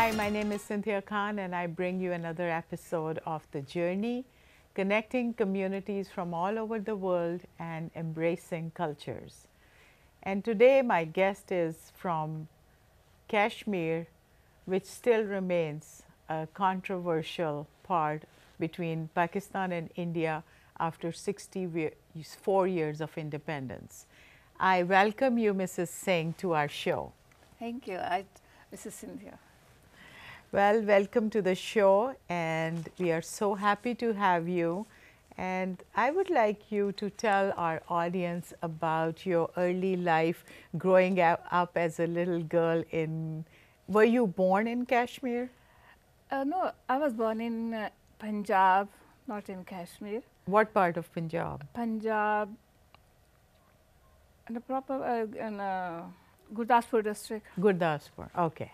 Hi, my name is Cynthia Khan, and I bring you another episode of The Journey, connecting communities from all over the world and embracing cultures. And today, my guest is from Kashmir, which still remains a controversial part between Pakistan and India after 64 years of independence. I welcome you, Mrs. Singh, to our show. Thank you, Mrs. Cynthia. Well, welcome to the show, and we are so happy to have you. And I would like you to tell our audience about your early life growing up as a little girl in. Were you born in Kashmir? No, I was born in Punjab, not in Kashmir. What part of Punjab? Punjab, in Gurdaspur district. Gurdaspur, okay.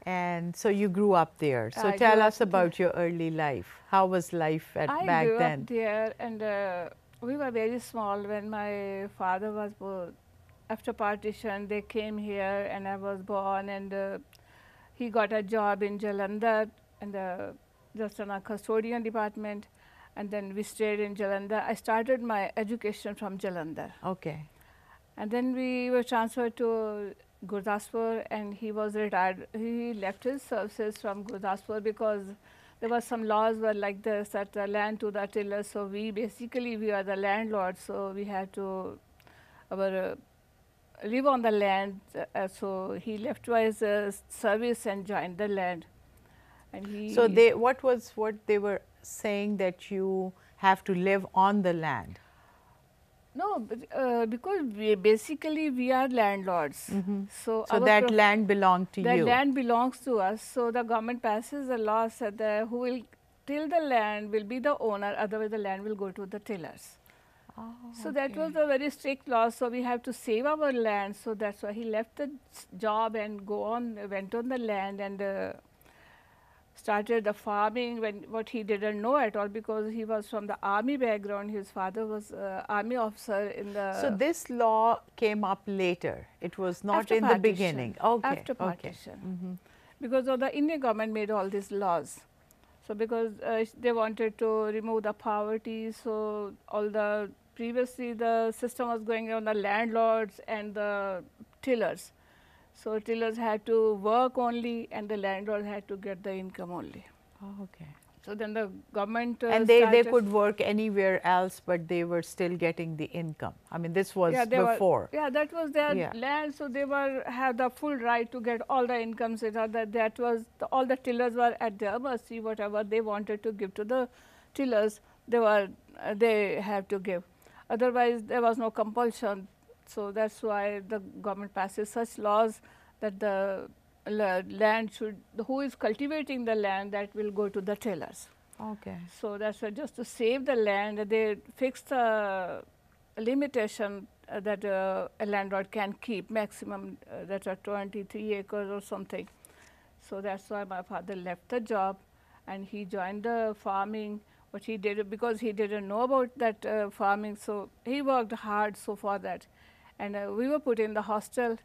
And so you grew up there. So I tell grew us up about your early life. How was life back I grew then? up there, and we were very small when my father was born. After partition, they came here, and I was born, and he got a job in Jalandhar, and just on a custodian department, and then we stayed in Jalandhar. I started my education from Jalandhar. Okay. And then we were transferred to Gurdaspur, and he was retired. He left his services from Gurdaspur because there were some laws were like this, that the land to the tillers. So we are the landlords, so we had to live on the land. So he left his service and joined the land. And So what they were saying, that you have to live on the land? No, but, because we are landlords. So that land belonged to you? The land belongs to us. So the government passes a law said that who will till the land will be the owner, otherwise the land will go to the tillers. Oh, so that was a very strict law. So we have to save our land. So that's why he left the job and went on the land and started the farming what he didn't know at all, because he was from the army background. His father was army officer in the. So this law came up later. It was not after in partition. the beginning. Okay. After partition, because of the Indian government made all these laws. So because they wanted to remove the poverty, so all the previously the system was going on the landlords and the tillers. So tillers had to work only, and the landlord had to get the income only. Oh, okay. So then the government and they could work anywhere else, but they were still getting the income. I mean, this was before. That was their land. So they had the full right to get all the incomes. That was all the tillers were at their mercy. Whatever they wanted to give to the tillers, they have to give. Otherwise, there was no compulsion. So that's why the government passes such laws that the land should, who is cultivating the land, that will go to the tillers. Okay. So that's why just to save the land, they fixed a limitation that a landlord can keep, maximum that are 23 acres or something. So that's why my father left the job and he joined the farming. What he did, because he didn't know about that farming, so he worked hard for that. And we were put in the hostel.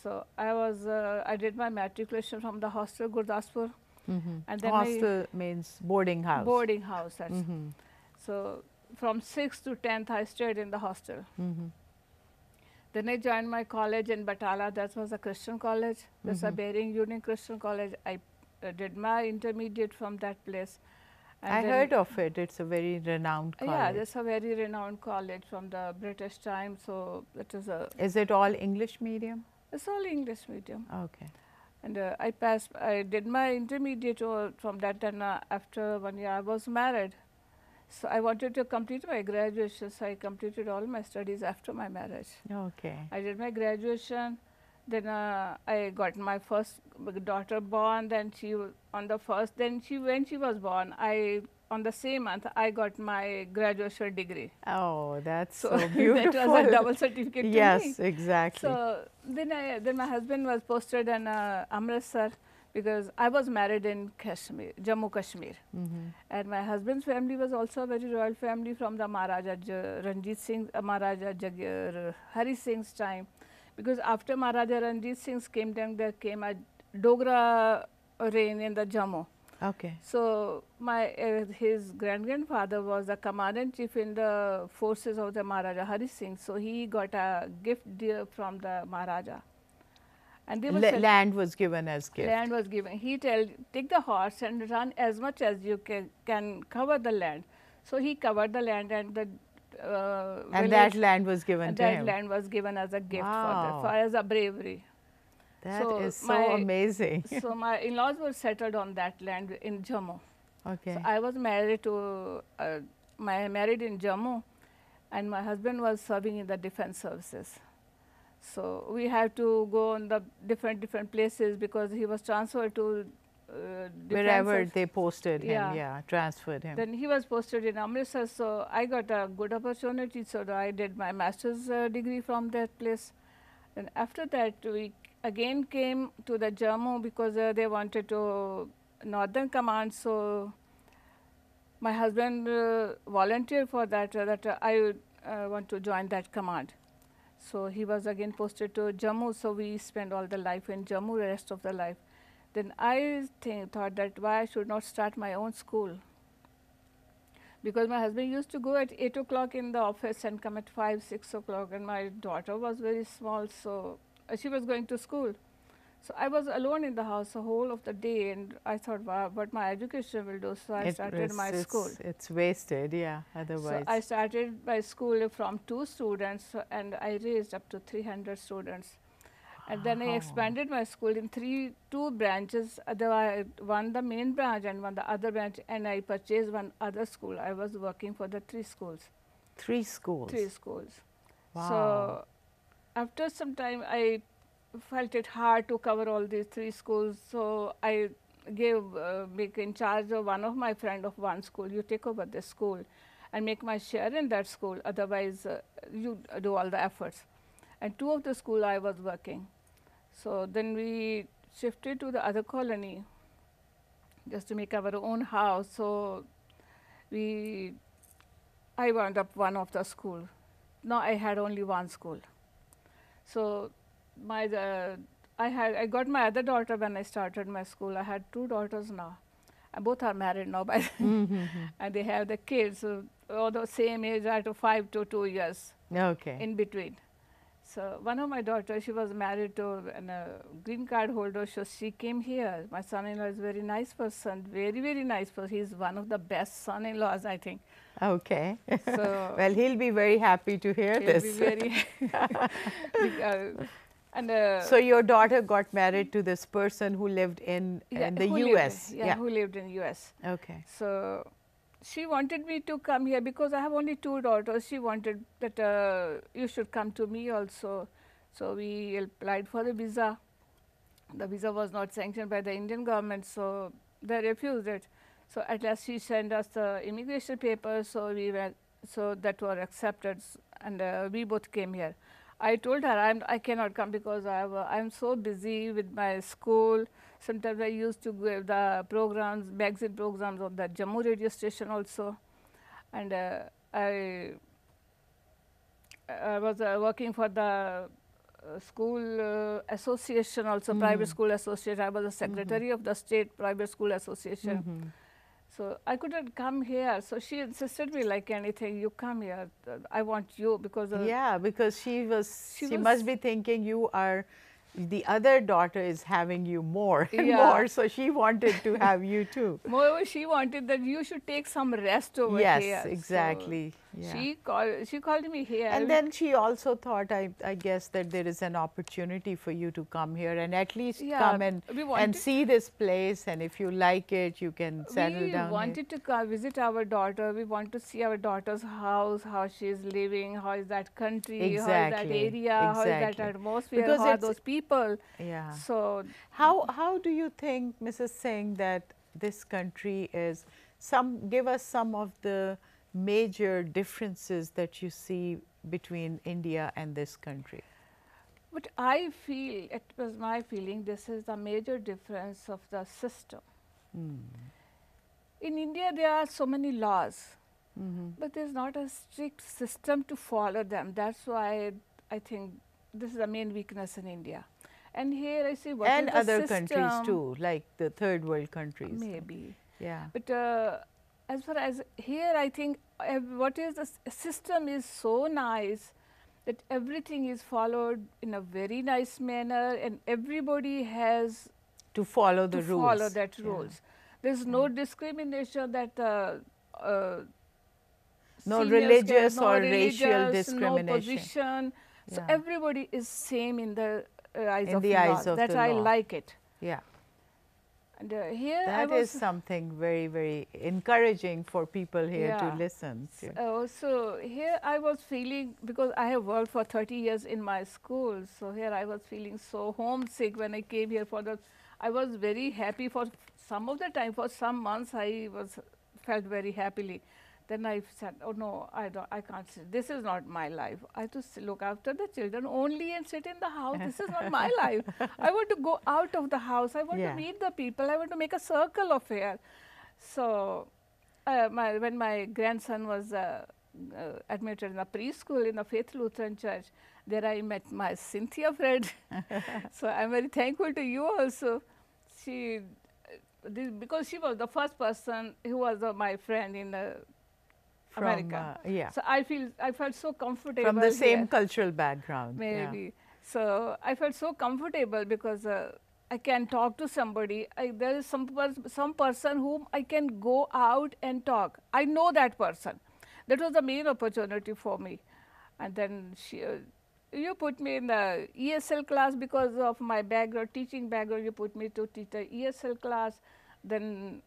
So I did my matriculation from the hostel, Gurdaspur. And then hostel means boarding house. Boarding house. So from 6th to 10th, I stayed in the hostel. Then I joined my college in Batala. That was a Christian college. That's a Bering Union Christian College. I did my intermediate from that place. And I heard of it. It's a very renowned college. Yeah, it's a very renowned college from the British time. So it is a. Is it all English medium? It's all English medium. Okay. And I did my intermediate from that, and after 1 year I was married. So I wanted to complete my graduation, so I completed all my studies after my marriage. Okay. I did my graduation, then I got my first daughter born, then when she was born, on the same month, I got my graduation degree. Oh, that's so beautiful. That was a double certificate to me. Yes, exactly. So then my husband was posted in Amritsar, because I was married in Kashmir, Jammu Kashmir. And my husband's family was also a very royal family from the Maharaja Ranjit Singh, Maharaja Hari Singh's time. Because after Maharaja Ranjit Singh's came down, there came a Dogra reign in the Jammu. Okay. So his grandfather was the commander-in-chief in the forces of the Maharaja Hari Singh. So he got a gift deer from the Maharaja, and they were Land was given as gift. land was given. He told, take the horse and run as much as you can cover the land. So he covered the land, and the And that land was given to that him. land was given as a gift Wow. as a bravery. That is so amazing. So my in-laws were settled on that land in Jammu. Okay. So I was married to married in Jammu, and my husband was serving in the defense services. So we had to go on the different places because he was transferred to wherever they posted him, yeah, transferred him. Then he was posted in Amritsar, so I got a good opportunity. So I did my master's degree from that place. And after that, we again came to the Jammu because they wanted to Northern Command. So my husband volunteered for that, I want to join that command. So he was again posted to Jammu. So we spent all the life in Jammu, the rest of the life. Then I thought that why I should not start my own school. Because my husband used to go at 8 o'clock in the office and come at 5, 6 o'clock, and my daughter was very small, so she was going to school. So I was alone in the house the whole of the day, and I thought, wow, what my education will do. So I started my school. It's wasted, yeah, otherwise. So I started my school from 2 students, and I raised up to 300 students. And then I expanded my school in 2 branches. One the main branch and one the other branch, and I purchased one other school. I was working for the 3 schools. 3 schools? 3 schools. Wow. So after some time, I felt it hard to cover all these 3 schools. So I gave, make in charge of one of my friend of one school. You take over this school and make my share in that school. Otherwise, you do all the efforts. And 2 of the school I was working. So then we shifted to the other colony just to make our own house. So I wound up one of the school. Now I had only one school. So I got my other daughter when I started my school. I had 2 daughters now. And both are married now by and they have the kids, all the same age, right, 5 to 2 years in between. So one of my daughters, she was married to a green card holder, so she came here. My son-in-law is a very nice person, very, very nice person. He's one of the best son-in-laws, I think. Okay. So well, he'll be very happy to hear this. He'll be very so your daughter got married to this person who lived in the US? Who lived in US. Okay. So she wanted me to come here because I have only 2 daughters. She wanted that you should come to me also. So we applied for the visa. The visa was not sanctioned by the Indian government, so they refused it. So at last she sent us the immigration papers, so that were accepted, and we both came here. I told her I cannot come because I'm so busy with my school. Sometimes I used to give the programs, magazine programs on the Jammu radio station also. And I was working for the school association also, private school association. I was the secretary of the state private school association. So I couldn't come here. So she insisted me like anything, you come here. I want you because because she must be thinking you are, the other daughter is having you more and more, so she wanted to have you too. Moreover, she wanted that you should take some rest over here. Yes, exactly. So she called me here. And then she also thought, I guess, that there is an opportunity for you to come here and at least come and see this place, and if you like it, you can settle down. We wanted to come visit our daughter. We want to see our daughter's house, how she is living, how is that country, how is that area, how is that atmosphere, because how are those people. Yeah. So how do you think, Mrs. Singh, that this country is? Give us some of the major differences that you see between India and this country. But I feel, it was my feeling, this is the major difference of the system. In India, there are so many laws, but there's not a strict system to follow them. That's why I think this is the main weakness in India. And here I see what And is the other countries system. too, like the third world countries. Maybe. Yeah. But as far as here, I think what is the system is so nice that everything is followed in a very nice manner, and everybody has To follow to the follow rules. that Yeah. rules. There's no discrimination that uh, No seniors get, religious no or racial religious, no discrimination. position. So Yeah. everybody is same in the eyes In of the law. eyes of That the I law. like it. Yeah. And here I That is was, something very, very encouraging for people here to yeah. listen to. So here I was feeling, because I have worked for 30 years in my school, so here I was feeling so homesick when I came here for the, I was very happy for some of the time, for some months I was felt very happily. Then I said, oh no, I can't sit. This is not my life. I have to look after the children only and sit in the house. This is not my life. I want to go out of the house. I want to Yeah. meet the people. I want to make a circle of here. So when my grandson was admitted in a preschool in the Faith Lutheran Church, there I met my Cynthia friend. So I'm very thankful to you also. She, because she was the first person who was my friend in From, America. yeah. So I felt so comfortable From the same here. cultural background. Yeah. Maybe. So I felt so comfortable because I can talk to somebody. There is some person whom I can go out and talk. I know that person. That was the main opportunity for me. And then you put me in the ESL class because of my background, teaching background. You put me to teach the ESL class. Then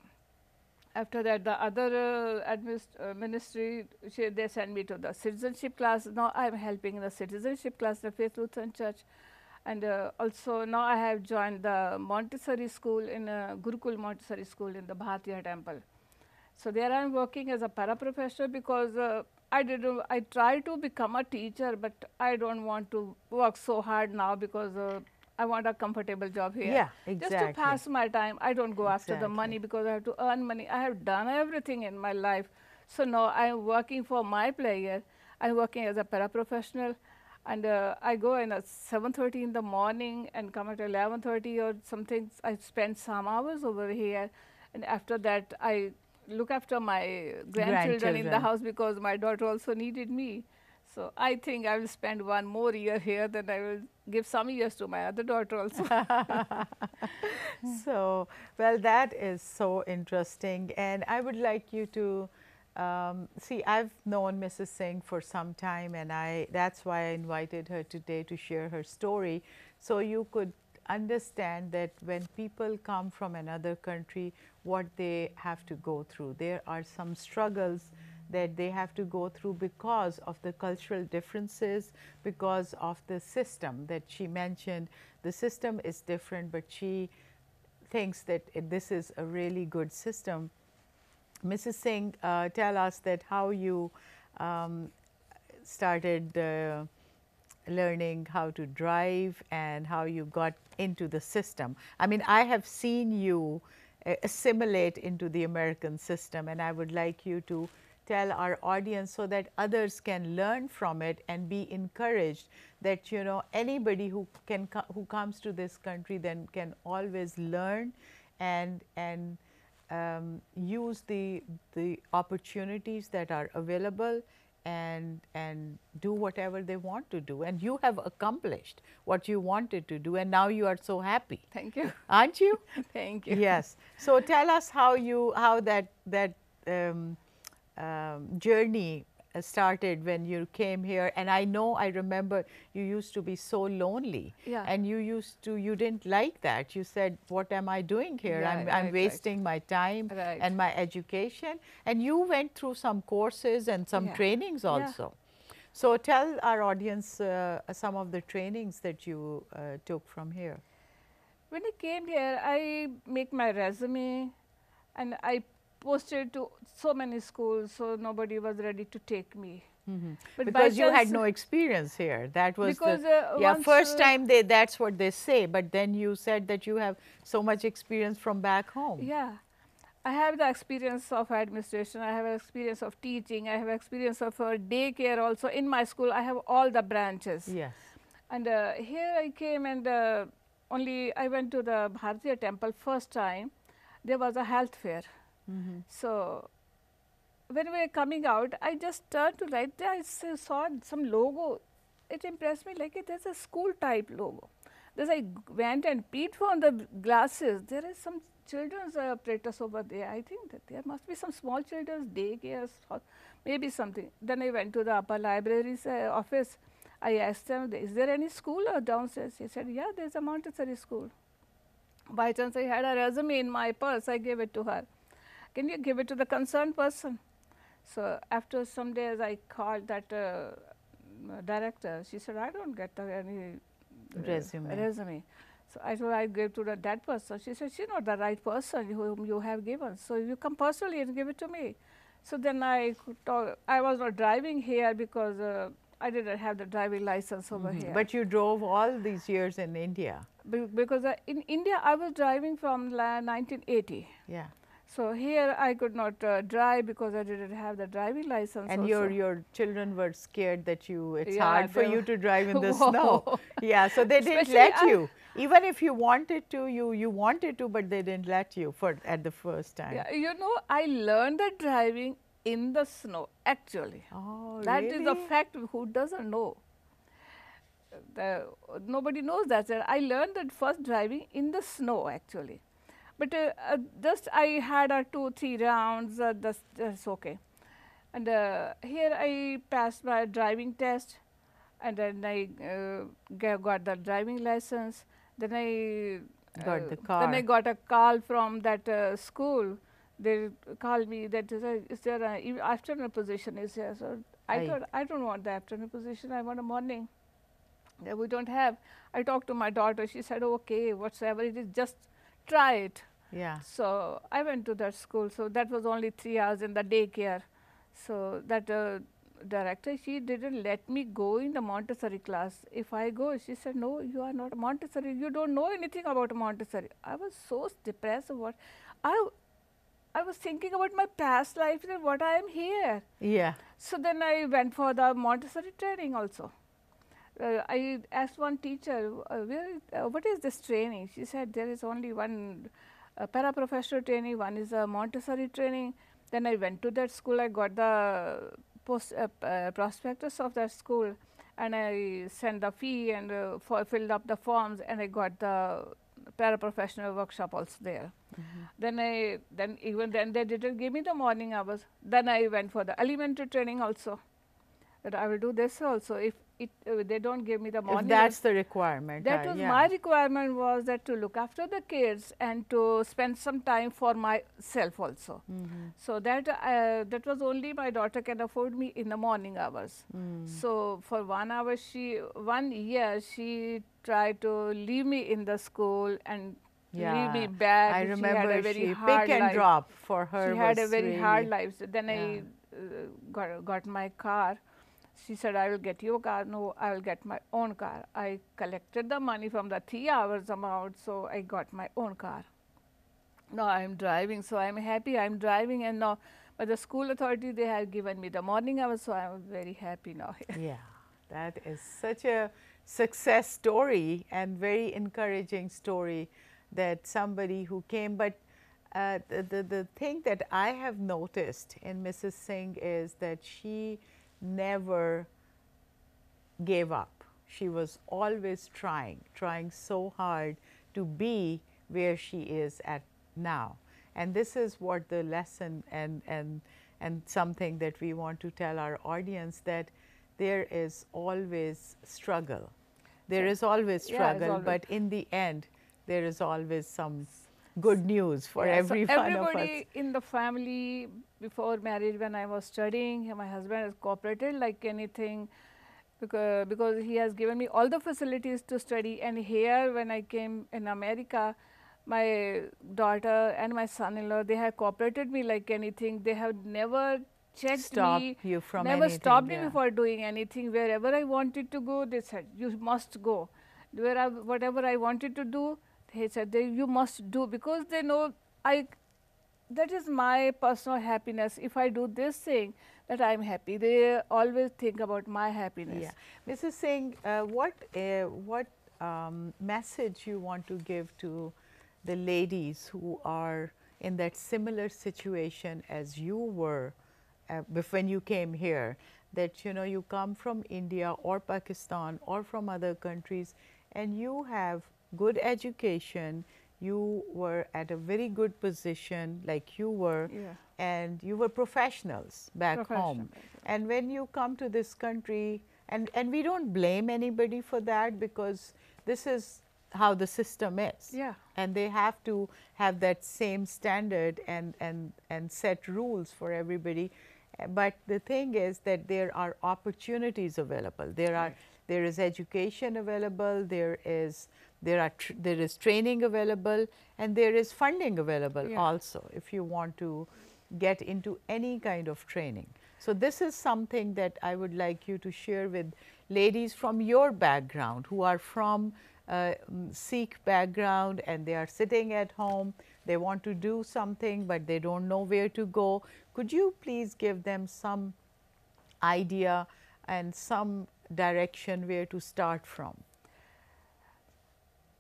after that, the other ministry, they sent me to the citizenship class. Now I am helping in the citizenship class, the Faith Lutheran Church. And also now I have joined the Montessori school in Gurukul Montessori school in the Bharatiya temple. So there I am working as a paraprofessional because I try to become a teacher, but I don't want to work so hard now because I want a comfortable job here. Yeah, Just to exactly. pass my time, I don't go after the Exactly. money because I have to earn money. I have done everything in my life. So now I am working for my player. I'm working as a paraprofessional, and I go in at 7:30 in the morning and come at 11:30 or something. I spend some hours over here, and after that I look after my grandchildren in the house because my daughter also needed me. So I think I will spend one more year here, then I will give some years to my other daughter also. So, well, that is so interesting. And I would like you to see, I've known Mrs. Singh for some time, and that's why I invited her today to share her story. So you could understand that when people come from another country, what they have to go through. There are some struggles that they have to go through because of the cultural differences, because of the system that she mentioned. The system is different, but she thinks that this is a really good system. Mrs. Singh, tell us that how you started learning how to drive and how you got into the system. I mean, I have seen you assimilate into the American system, and I would like you to tell our audience so that others can learn from it and be encouraged that, you know, anybody who who comes to this country then can always learn and use the opportunities that are available and do whatever they want to do. And you have accomplished what you wanted to do, and now you are so happy. Thank you. Aren't you? Thank you. Yes. So tell us how that journey started when you came here. And I know, I remember you used to be so lonely. Yeah. And you didn't like that. You said, what am I doing here? Yeah, I'm right. wasting my time Right. and my education. And you went through some courses and some Yeah. trainings Yeah. also. So tell our audience some of the trainings that you took from here. When I came here, I make my resume and I posted to so many schools, so nobody was ready to take me. But Because you had chance, no experience here. That was because once, first time that's what they say. But then you said that you have so much experience from back home. yeah, I have the experience of administration. I have experience of teaching. I have experience of daycare also. In my school, I have all the branches. Yes. And here I came and only I went to the Bharatiya temple first time. There was a health fair. So when we were coming out, I just turned to right there. I saw some logo. It impressed me like there's a school type logo. Then I went and peeped from the glasses. There is some children's apparatus over there. I think that there must be some small children's daycare, maybe something. Then I went to the upper library's office. I asked them, is there any school downstairs? He said, yeah, there's a Montessori school. By chance, I had a resume in my purse. I gave it to her. Can you give it to the concerned person? So after some days, I called that director. She said, I don't get any resume. So I told I gave to that person. She said, she's not the right person whom you have given. So you come personally and give it to me. So then I was not driving here because I didn't have the driving license over here. But you drove all these years in India. Because in India, I was driving from 1980. Yeah. So here I could not drive because I didn't have the driving license. And your children were scared that it's Yeah, hard for you to drive in the Whoa. snow. Yeah, so they didn't Especially let you. Even if you wanted to, you wanted to, but they didn't let you at the first time. Yeah, you know, I learned the driving in the snow, actually. Oh, That is a really? fact. Who doesn't know? Nobody knows that. I learned that first driving in the snow, actually. But just I had 2-3 rounds, that's okay. And here I passed my driving test, and then I got the driving license. Then I Got the car. Then I got a call from that school. They called me that is there an afternoon position is there? So I thought I don't want the afternoon position. I want a morning. That we don't have. I talked to my daughter. She said, okay, whatsoever it is, just try it. Yeah. So I went to that school. So that was only 3 hours in the daycare. So that director, she didn't let me go in the Montessori class. If I go, she said, no, you are not a Montessori. You don't know anything about Montessori. I was so depressed about. I was thinking about my past life and what I am here. Yeah. So then I went for the Montessori training also. I asked one teacher, what is this training? She said, there is only one paraprofessional training, one is a Montessori training. Then I went to that school, I got the prospectus of that school, and I sent the fee and filled up the forms, and I got the paraprofessional workshop also there. Then even then they didn't give me the morning hours. Then I went for the elementary training also. That I will do this also if they don't give me the morning. If that's the requirement. That was my requirement, was that to look after the kids and to spend some time for myself also. So that that was only my daughter can afford me in the morning hours. So for 1 hour, 1 year, she tried to leave me in the school and leave me back. I remember she pick and drop for her. She had a very really hard life. So then I got my car. She said, I will get your car. No, I will get my own car. I collected the money from the 3 hours amount, so I got my own car. Now I am driving, so I am happy I am driving, and now, but the school authority, they have given me the morning hours, so I am very happy now. Yeah, that is such a success story and very encouraging story that somebody who came, but the thing that I have noticed in Mrs. Singh is that she never gave up. She was always trying so hard to be where she is at now. And this is what the lesson and something that we want to tell our audience, that there is always struggle. There is always struggle, but in the end, there is always some good news for every one of us. Everybody in the family before marriage, when I was studying, my husband has cooperated like anything, because he has given me all the facilities to study. And here, when I came in America, my daughter and my son-in-law, they have cooperated me like anything. They have never checked me, you from never anything, stopped me for doing anything. Wherever I wanted to go, they said, you must go. Whatever I wanted to do, he said, you must do, because they know that is my personal happiness. If I do this thing, that I am happy. They always think about my happiness. Yeah. Mrs. Singh, what message you want to give to the ladies who are in that similar situation as you were when you came here, that you know you come from India or Pakistan or from other countries and you have good education, you were at a very good position like you were, Yeah. and you were professionals back Professional. home. And when you come to this country, and we don't blame anybody for that, because this is how the system is. Yeah. And they have to have that same standard and set rules for everybody. But the thing is that there are opportunities available. There is education available, there is training available, and there is funding available Yeah. also if you want to get into any kind of training. So this is something that I would like you to share with ladies from your background who are from Sikh background and they are sitting at home, they want to do something but they don't know where to go. Could you please give them some idea and some direction where to start from?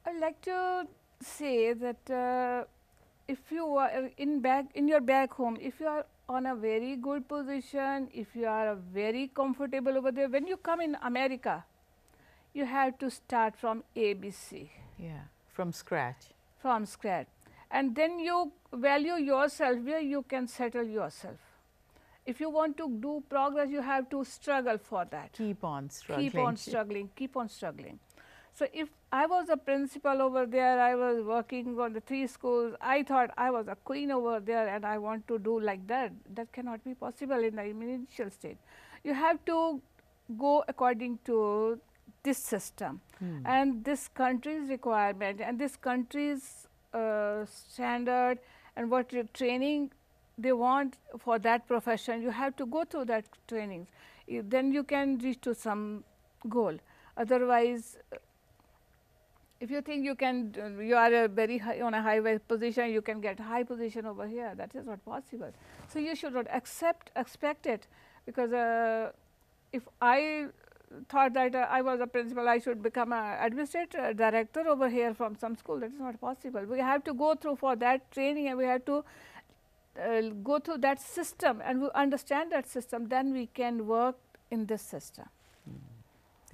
I'd like to say that if you are in your back home, if you are on a very good position, if you are very comfortable over there, when you come in America, you have to start from ABC. Yeah, from scratch. From scratch, and then you value yourself where you can settle yourself. If you want to do progress, you have to struggle for that. Keep on struggling. Keep on struggling, keep on struggling. So if I was a principal over there, I was working on the 3 schools, I thought I was a queen over there and I want to do like that. That cannot be possible in the initial stage. You have to go according to this system and this country's requirement and this country's standard and what training they want for that profession. You have to go through that trainings. Then you can reach to some goal. Otherwise, if you think you can, you are a very high, on a high position, you can get high position over here. That is not possible. So you should not expect it, because if I thought that I was a principal, I should become an administrator, director over here from some school. That is not possible. We have to go through for that training, and we have to go through that system, and we understand that system. Then we can work in this system.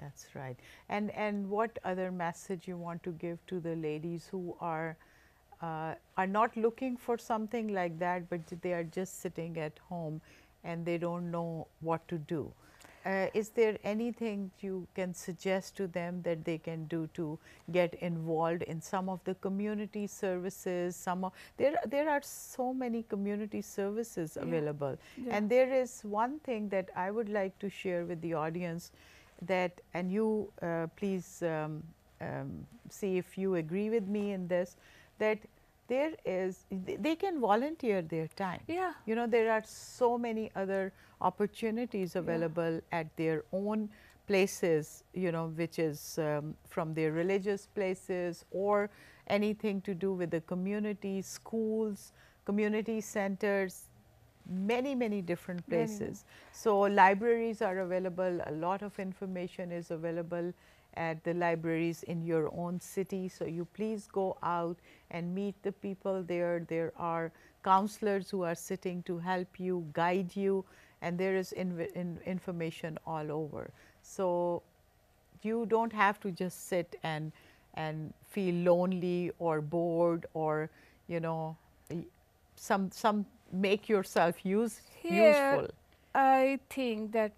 That's right. And what other message you want to give to the ladies who are not looking for something like that, but they are just sitting at home and they don't know what to do? Is there anything you can suggest to them that they can do to get involved in some of the community services? There are so many community services available. And there is one thing that I would like to share with the audience, that, and you please see if you agree with me in this, that they can volunteer their time. Yeah. You know, there are so many other opportunities available at their own places, you know, which is from their religious places or anything to do with the community, schools, community centers, many different places. So libraries are available, a lot of information is available at the libraries in your own city. So you please go out and meet the people there. There are counselors who are sitting to help you, guide you, and there is information all over. So you don't have to just sit and feel lonely or bored, or you know, some make yourself useful. I think that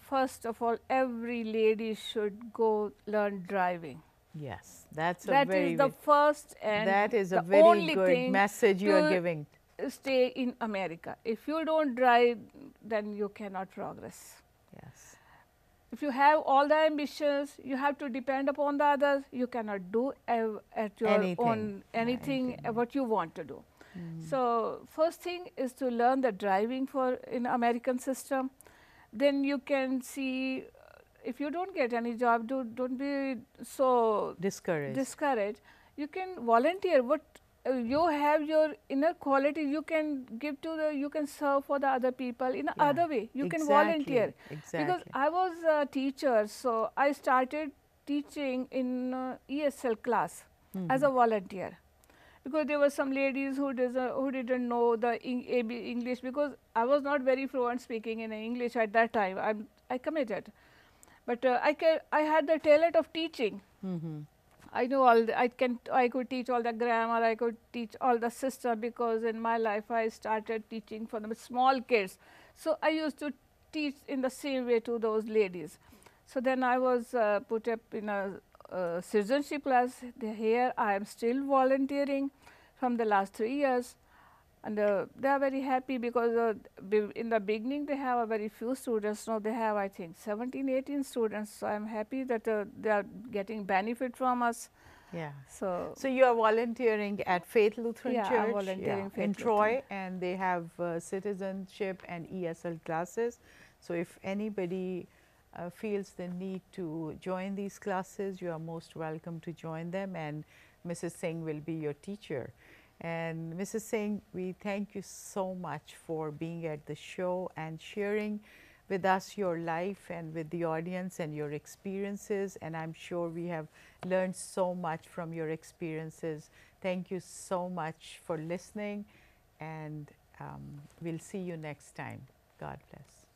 first of all, every lady should go learn driving. Yes, that is the first and that is a the very only good thing message you are giving. Stay in America. If you don't drive, then you cannot progress. Yes. If you have all the ambitions, you have to depend upon the others. You cannot do at your own anything what you want to do. So first thing is to learn the driving in American system. Then you can see, if you don't get any job, don't be so discouraged. You can volunteer. What you have your inner quality, you can give to you can serve for the other people in other way. You can volunteer. Because I was a teacher, so I started teaching in ESL class as a volunteer, because there were some ladies who didn't know the English, because I was not very fluent speaking in English at that time. I committed, but I had the talent of teaching. I know I could teach all the grammar, I could teach all the system, because in my life I started teaching for the small kids. So I used to teach in the same way to those ladies. So then I was put up in a citizenship class. Here I am still volunteering from the last 3 years, and they are very happy, because in the beginning they have a very few students. Now they have, I think, 17, 18 students. So I am happy that they are getting benefit from us. Yeah. So you are volunteering at Faith Lutheran yeah, Church, I'm volunteering in Faith Lutheran. Troy, and they have citizenship and ESL classes. So if anybody feels the need to join these classes, you are most welcome to join them, and Mrs. Singh will be your teacher. And Mrs. Singh, we thank you so much for being at the show and sharing with us your life and with the audience and your experiences, and I'm sure we have learned so much from your experiences. Thank you so much for listening, and we'll see you next time. God bless.